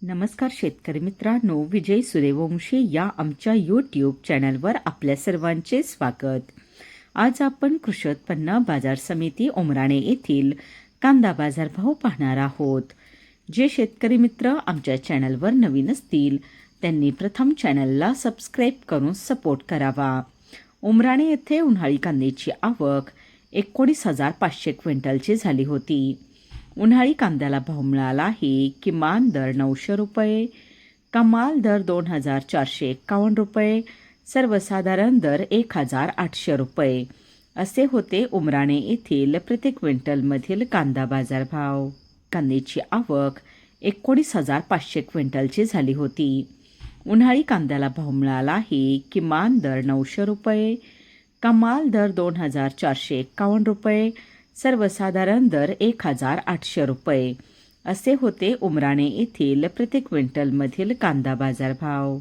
नमस्कार शेतकरी मित्रांनो, विजय सूर्यवंशी या आमच्या यूट्यूब चॅनलवर आपल्या सर्वांचे स्वागत. आज आपण कृषी उत्पन्न बाजार समिती उमराणे येथील कांदा बाजारभाव पाहणार आहोत. जे शेतकरी मित्र आमच्या चॅनलवर नवीन असतील त्यांनी प्रथम चॅनलला सबस्क्राईब करून सपोर्ट करावा. उमराणे येथे उन्हाळी कांद्याची आवक 19,500 क्विंटलची झाली होती. उन्हाळी कांद्याला भाव मिळाला आहे. किमान दर 900 रुपये, कमाल दर 2,451 रुपये, सर्वसाधारण दर 1,800 रुपये असे होते उमराणे येथील प्रति क्विंटलमधील कांदा बाजारभाव. कांद्याची आवक 19,500 क्विंटलची झाली होती. उन्हाळी कांद्याला भाव मिळाला आहे. किमान दर 900 रुपये, कमाल दर 2,451 रुपये, सर्वसाधारण दर 1,800 रुपये असे होते उमराणे येथील प्रति क्विंटलमधील कांदा बाजारभाव.